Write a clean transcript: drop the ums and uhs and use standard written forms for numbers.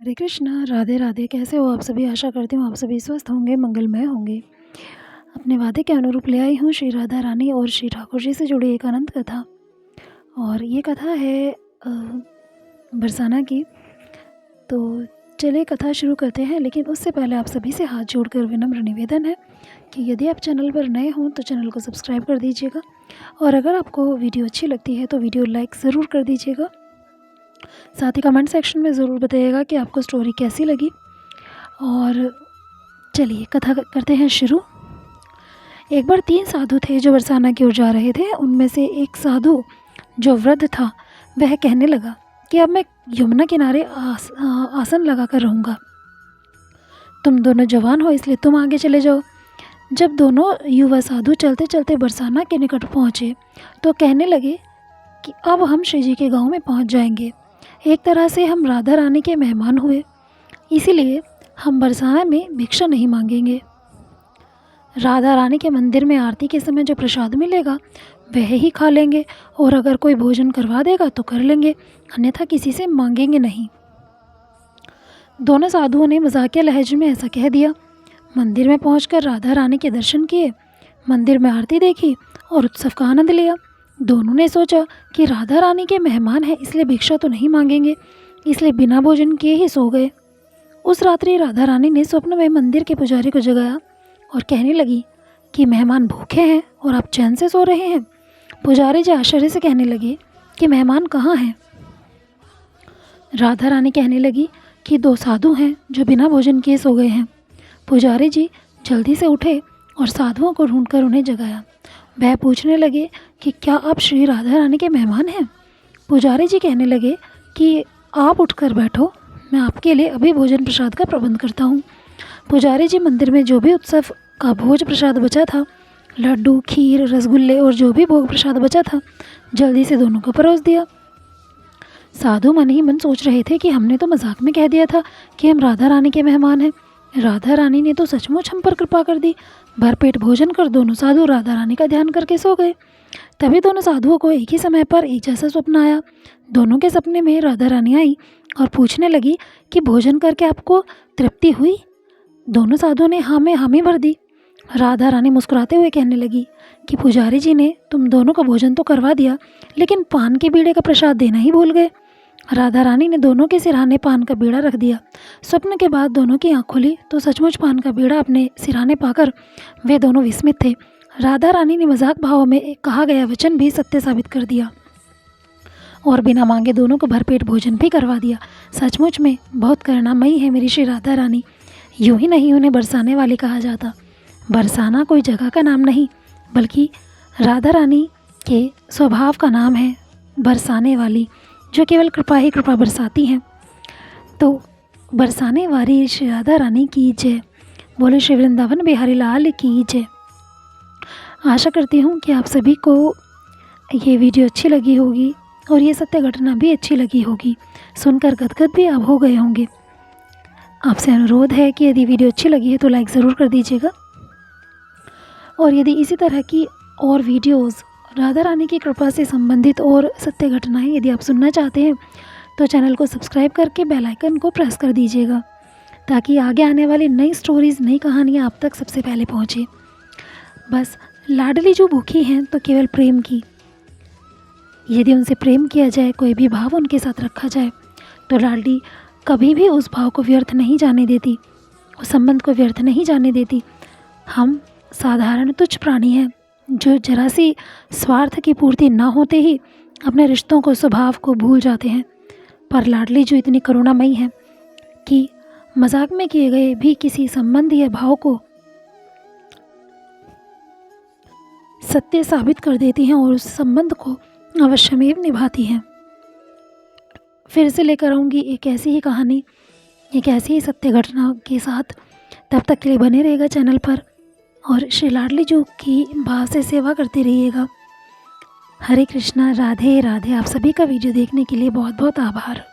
हरे कृष्णा, राधे राधे। कैसे हो आप सभी? आशा करती हूँ आप सभी स्वस्थ होंगे, मंगलमय होंगे। अपने वादे के अनुरूप ले आई हूँ श्री राधा रानी और श्री ठाकुर जी से जुड़ी एक अनंत कथा। और ये कथा है बरसाना की। तो चलिए कथा शुरू करते हैं, लेकिन उससे पहले आप सभी से हाथ जोड़कर विनम्र निवेदन है कि यदि आप चैनल पर नए हों तो चैनल को सब्सक्राइब कर दीजिएगा, और अगर आपको वीडियो अच्छी लगती है तो वीडियो लाइक ज़रूर कर दीजिएगा। साथ ही कमेंट सेक्शन में ज़रूर बताइएगा कि आपको स्टोरी कैसी लगी। और चलिए कथा करते हैं शुरू। एक बार 3 साधु थे जो बरसाना की ओर जा रहे थे। उनमें से एक साधु जो वृद्ध था वह कहने लगा कि अब मैं यमुना किनारे आसन लगा कर रहूँगा। तुम दोनों जवान हो इसलिए तुम आगे चले जाओ। जब दोनों युवा साधु चलते चलते बरसाना के निकट पहुँचे तो कहने लगे कि अब हम श्री जी के गाँव में पहुँच जाएंगे। एक तरह से हम राधा रानी के मेहमान हुए, इसीलिए हम बरसाना में भिक्षा नहीं मांगेंगे। राधा रानी के मंदिर में आरती के समय जो प्रसाद मिलेगा वह ही खा लेंगे, और अगर कोई भोजन करवा देगा तो कर लेंगे, अन्यथा किसी से मांगेंगे नहीं। दोनों साधुओं ने मजाकिया लहजे में ऐसा कह दिया। मंदिर में पहुंचकर राधा रानी के दर्शन किए, मंदिर में आरती देखी और उत्सव का आनंद लिया। दोनों ने सोचा कि राधा रानी के मेहमान हैं इसलिए भिक्षा तो नहीं मांगेंगे, इसलिए बिना भोजन किए ही सो गए। उस रात्रि राधा रानी ने स्वप्न में मंदिर के पुजारी को जगाया और कहने लगी कि मेहमान भूखे हैं और आप चैन से सो रहे हैं। पुजारी जी आश्चर्य से कहने लगे कि मेहमान कहाँ हैं? राधा रानी कहने लगी कि 2 साधु हैं जो बिना भोजन किए सो गए हैं। पुजारी जी जल्दी से उठे और साधुओं को ढूंढकर उन्हें जगाया। वह पूछने लगे कि क्या आप श्री राधा रानी के मेहमान हैं? पुजारी जी कहने लगे कि आप उठकर बैठो, मैं आपके लिए अभी भोजन प्रसाद का प्रबंध करता हूँ। पुजारी जी मंदिर में जो भी उत्सव का भोज प्रसाद बचा था, लड्डू, खीर, रसगुल्ले और जो भी भोग प्रसाद बचा था, जल्दी से दोनों को परोस दिया। साधु मन ही मन सोच रहे थे कि हमने तो मजाक में कह दिया था कि हम राधा रानी के मेहमान हैं, राधा रानी ने तो सचमुच हम पर कृपा कर दी। भरपेट भोजन कर दोनों साधु राधा रानी का ध्यान करके सो गए। तभी दोनों साधुओं को एक ही समय पर एक जैसा स्वप्न आया। दोनों के सपने में राधा रानी आई और पूछने लगी कि भोजन करके आपको तृप्ति हुई? दोनों साधुओं ने हाँ में हामी भर दी। राधा रानी मुस्कुराते हुए कहने लगी कि पुजारी जी ने तुम दोनों का भोजन तो करवा दिया, लेकिन पान के बीड़े का प्रसाद देना ही भूल गए। राधा रानी ने दोनों के सिरहाने पान का बीड़ा रख दिया। स्वप्न के बाद दोनों की आँख खुली तो सचमुच पान का बीड़ा अपने सिरहाने पाकर वे दोनों विस्मित थे। राधा रानी ने मजाक भाव में एक कहा गया वचन भी सत्य साबित कर दिया और बिना मांगे दोनों को भरपेट भोजन भी करवा दिया। सचमुच में बहुत करुणामयी है मेरी श्री राधा रानी। यूँ ही नहीं उन्हें बरसाने वाली कहा जाता। बरसाना कोई जगह का नाम नहीं, बल्कि राधा रानी के स्वभाव का नाम है बरसाने वाली, जो केवल कृपा ही कृपा बरसाती हैं। तो बरसाने वाली श्री राधा रानी की जय। बोले श्री वृंदावन बिहारी लाल की जय। आशा करती हूँ कि आप सभी को ये वीडियो अच्छी लगी होगी और ये सत्य घटना भी अच्छी लगी होगी। सुनकर गदगद भी आप हो गए होंगे। आपसे अनुरोध है कि यदि वीडियो अच्छी लगी है तो लाइक ज़रूर कर दीजिएगा, और यदि इसी तरह की और वीडियोस राधा रानी की कृपा से संबंधित और सत्य घटनाएं यदि आप सुनना चाहते हैं तो चैनल को सब्सक्राइब करके बेल आइकन को प्रेस कर दीजिएगा, ताकि आगे आने वाली नई स्टोरीज़, नई कहानियाँ आप तक सबसे पहले पहुँचे। बस लाडली जो भूखी हैं तो केवल प्रेम की, यदि उनसे प्रेम किया जाए, कोई भी भाव उनके साथ रखा जाए, तो लाडली कभी भी उस भाव को व्यर्थ नहीं जाने देती, उस संबंध को व्यर्थ नहीं जाने देती। हम साधारण तुच्छ प्राणी हैं जो जरा सी स्वार्थ की पूर्ति ना होते ही अपने रिश्तों को, स्वभाव को भूल जाते हैं। पर लाडली जो इतनी करुणामयी है कि मजाक में किए गए भी किसी संबंध या भाव को सत्य साबित कर देती हैं और उस संबंध को अवश्यमेव निभाती हैं। फिर से लेकर आऊँगी एक ऐसी ही कहानी, एक ऐसी ही सत्य घटना के साथ। तब तक के लिए बने रहेगा चैनल पर और श्री लाडली जो की भाव से सेवा करते रहिएगा। हरे कृष्णा, राधे राधे। आप सभी का वीडियो देखने के लिए बहुत बहुत आभार।